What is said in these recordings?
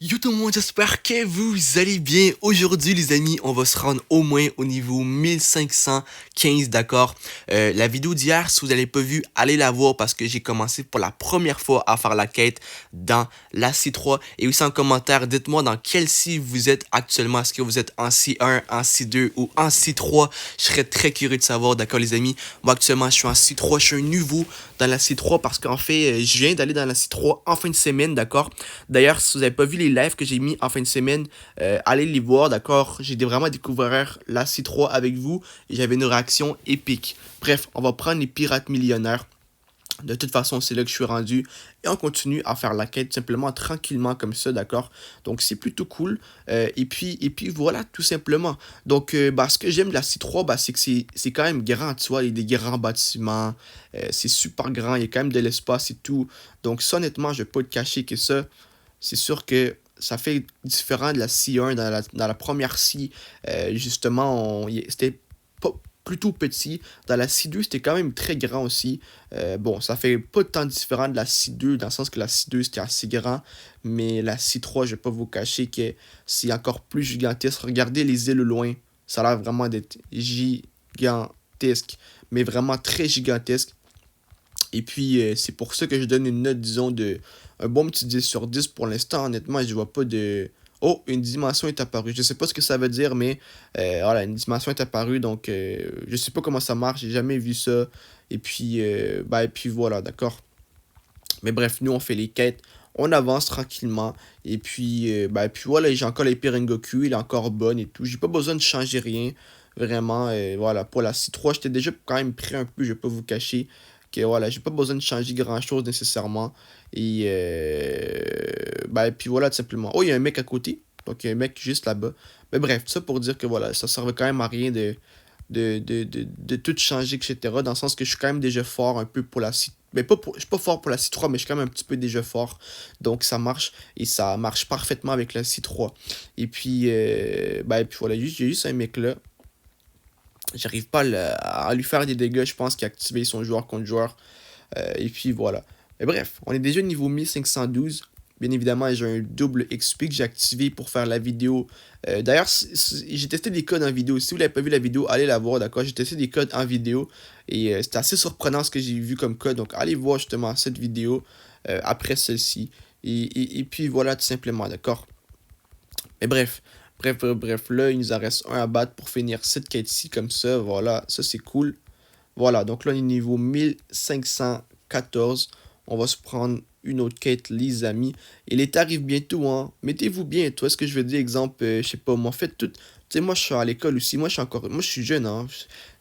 Yo tout le monde, j'espère que vous allez bien. Aujourd'hui les amis, on va se rendre au moins au niveau 1515, d'accord? La vidéo d'hier, si vous n'avez pas vu, allez la voir parce que j'ai commencé pour la première fois à faire la quête dans la C3. Et aussi en commentaire, dites-moi dans quel C vous êtes actuellement. Est-ce que vous êtes en C1, en C2 ou en C3? Je serais très curieux de savoir, d'accord les amis? Moi actuellement, je suis en C3, je suis un nouveau dans la C3 parce qu'en fait, je viens d'aller dans la C3 en fin de semaine, d'accord? D'ailleurs, si vous n'avez pas vu les lives que j'ai mis en fin de semaine, allez les voir, d'accord? J'ai vraiment découvert la C3 avec vous et j'avais une réaction épique. Bref, on va prendre les pirates millionnaires. De toute façon, c'est là que je suis rendu. Et on continue à faire la quête simplement tranquillement comme ça, d'accord? Donc, c'est plutôt cool. Et puis voilà, tout simplement. Donc, ce que j'aime de la C3, c'est que c'est quand même grand, tu vois. Il y a des grands bâtiments. C'est super grand. Il y a quand même de l'espace et tout. Donc, ça, honnêtement, je ne vais pas te cacher que ça, c'est sûr que ça fait différent de la C1 dans la première C. Justement, c'était pas plutôt petit. Dans la C2, c'était quand même très grand aussi. Bon, ça fait pas tant différent de la C2, dans le sens que la C2, c'était assez grand. Mais la C3, je vais pas vous cacher que c'est encore plus gigantesque. Regardez les îles au loin. Ça a l'air vraiment d'être gigantesque. Mais vraiment très gigantesque. Et puis, c'est pour ça que je donne une note, disons, de un bon petit 10 sur 10 pour l'instant. Honnêtement, je vois pas de... Oh, une dimension est apparue. Je sais pas ce que ça veut dire, mais voilà, une dimension est apparue. Donc, je sais pas comment ça marche. J'ai jamais vu ça. Et puis voilà, d'accord. Mais bref, nous, on fait les quêtes. On avance tranquillement. Et puis voilà, j'ai encore l'épée Rengoku. Elle est encore bonne et tout. J'ai pas besoin de changer rien. Vraiment, voilà. Pour la C3, j'étais déjà quand même prêt un peu. Je vais pas vous cacher que voilà, j'ai pas besoin de changer grand chose nécessairement. Et puis voilà, tout simplement. Oh, il y a un mec à côté. Donc, il y a un mec juste là-bas. Mais bref, ça pour dire que voilà, ça servait quand même à rien de tout changer, etc. Dans le sens que je suis quand même déjà fort un peu pour la C3. Mais pas pour, je suis pas fort pour la C3, mais je suis quand même un petit peu déjà fort. Donc ça marche. Et ça marche parfaitement avec la C3. Et puis voilà, j'ai juste un mec là. J'arrive pas à lui faire des dégâts. Je pense qu'il a activé son joueur contre joueur. Et puis voilà. Mais bref, on est déjà niveau 1512. Bien évidemment, j'ai un double XP que j'ai activé pour faire la vidéo. D'ailleurs, j'ai testé des codes en vidéo. Si vous n'avez pas vu la vidéo, allez la voir, d'accord? J'ai testé des codes en vidéo et c'était assez surprenant ce que j'ai vu comme code. Donc, allez voir justement cette vidéo après celle-ci. Et puis voilà, tout simplement, d'accord? Mais bref, là, il nous en reste un à battre pour finir cette quête-ci comme ça. Voilà, ça c'est cool. Voilà, donc là, on est niveau 1514. On va se prendre une autre quête, les amis. Et l'été arrive bientôt, hein. Mettez-vous bien, toi, ce que je veux dire, exemple, je sais pas, moi, faites tout. Tu sais, moi, je suis à l'école aussi. Moi, je suis jeune, hein.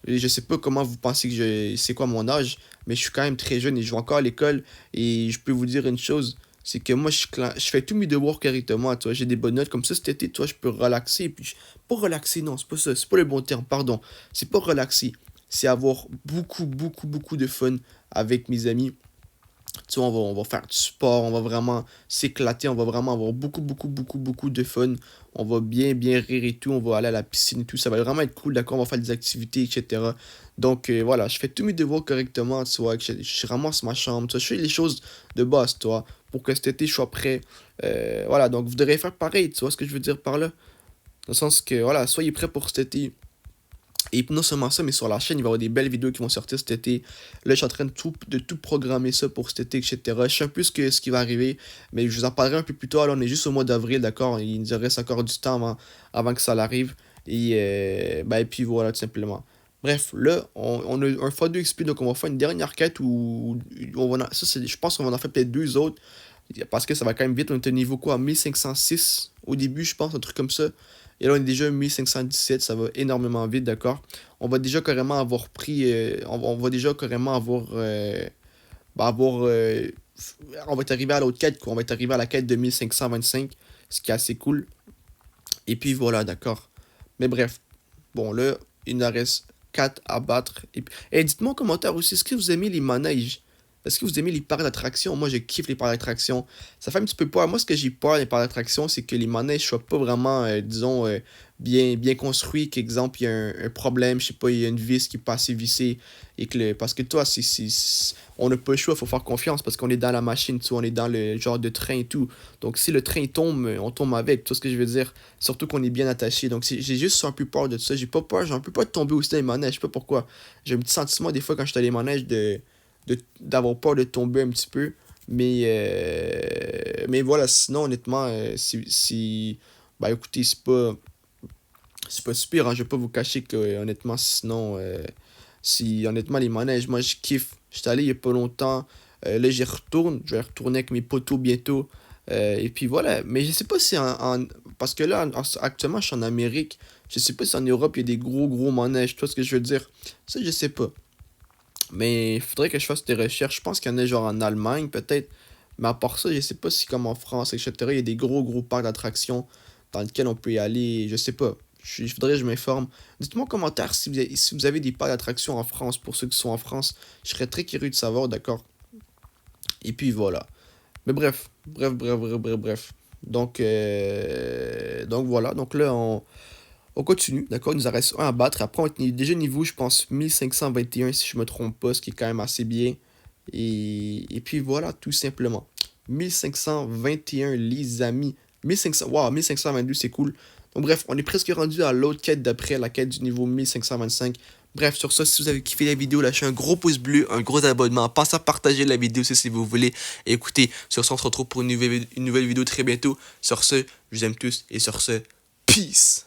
Je sais pas comment vous pensez que c'est quoi mon âge, mais je suis quand même très jeune et je vais encore à l'école. Et je peux vous dire une chose, c'est que moi, je fais tous mes devoirs correctement, toi. J'ai des bonnes notes. Comme ça, cet été, toi, je peux relaxer. Pas relaxer, non, c'est pas ça. C'est pas le bon terme, pardon. C'est pas relaxer, c'est avoir beaucoup, beaucoup, beaucoup de fun avec mes amis. Tu vois, on va faire du sport, on va vraiment s'éclater, on va vraiment avoir beaucoup, beaucoup, beaucoup, beaucoup de fun. On va bien, bien rire et tout, on va aller à la piscine et tout. Ça va vraiment être cool, d'accord? On va faire des activités, etc. Donc, voilà, je fais tous mes devoirs correctement, tu vois, que je ramasse ma chambre, tu vois, je fais les choses de base, tu vois, pour que cet été, je sois prêt. Voilà, donc vous devrez faire pareil, tu vois ce que je veux dire par là? Dans le sens que, voilà, soyez prêts pour cet été. Et non seulement ça, mais sur la chaîne, il va y avoir des belles vidéos qui vont sortir cet été. Là, je suis en train de tout programmer ça pour cet été, etc. Je sais un peu ce qui va arriver, mais je vous en parlerai un peu plus tard. Là, on est juste au mois d'avril, d'accord? Il nous reste encore du temps avant que ça arrive. Et puis voilà, tout simplement. Bref, là, on a un x2 XP, donc on va faire une dernière quête où je pense qu'on va en faire peut-être deux autres. Parce que ça va quand même vite. On était au niveau quoi? 1506 au début, je pense, un truc comme ça. Et là, on est déjà à 1517, ça va énormément vite, d'accord? On va déjà carrément avoir pris. On va déjà carrément avoir. Bah, avoir on va être arrivé à l'autre quête, quoi. On va être arrivé à la quête de 1525, ce qui est assez cool. Et puis voilà, d'accord. Mais bref, bon, là, il nous reste 4 à battre. Et dites-moi en commentaire aussi, est-ce que vous aimez les manèges? Est-ce que vous aimez les parcs d'attractions? Moi, je kiffe les parcs d'attractions. Ça fait un petit peu peur. Moi, ce que j'ai peur des parcs d'attractions, c'est que les manèges soient pas vraiment, disons, bien construits. Qu'exemple, il y a un problème, je sais pas, il y a une vis qui est pas assez vissée. Parce que toi, on n'a pas le choix, il faut faire confiance parce qu'on est dans la machine, tu vois, on est dans le genre de train et tout. Donc, si le train tombe, on tombe avec, tu vois ce que je veux dire? Surtout qu'on est bien attaché. Donc, j'ai juste un peu peur de ça. J'ai pas peur, j'ai un peu peur de tomber aussi dans les manèges. Je sais pas pourquoi. J'ai un petit sentiment des fois quand je suis dans les manèges d'avoir peur de tomber un petit peu. Mais voilà, sinon, honnêtement, bah écoutez, c'est pas super, hein, je vais pas vous cacher que, honnêtement, sinon, si, honnêtement, les manèges, moi, je kiffe. J'étais allé il y a pas longtemps, là, j'y retourne, je vais retourner avec mes potos bientôt. Et puis voilà, mais je sais pas si parce que là, actuellement, je suis en Amérique. Je sais pas si en Europe, il y a des gros manèges, tu vois ce que je veux dire? Ça, je sais pas. Mais il faudrait que je fasse des recherches. Je pense qu'il y en a genre en Allemagne, peut-être. Mais à part ça, je sais pas si comme en France, etc., il y a des gros parcs d'attractions dans lesquels on peut y aller. Je sais pas. Il faudrait que je m'informe. Dites-moi en commentaire si vous avez des parcs d'attractions en France. Pour ceux qui sont en France, je serais très curieux de savoir, d'accord? Et puis voilà. Mais bref. Donc voilà. Donc là, on continue, d'accord? Il nous en reste un à battre. Après, on est déjà niveau, je pense, 1521, si je me trompe pas, ce qui est quand même assez bien. Et puis voilà, tout simplement. 1521, les amis. 1500, wow, 1522, c'est cool. Donc bref, on est presque rendu à l'autre quête d'après, la quête du niveau 1525. Bref, sur ça, si vous avez kiffé la vidéo, lâchez un gros pouce bleu, un gros abonnement. Pensez à partager la vidéo aussi si vous voulez. Et écoutez, sur ça, on se retrouve pour une nouvelle vidéo très bientôt. Sur ce, je vous aime tous et sur ce, peace!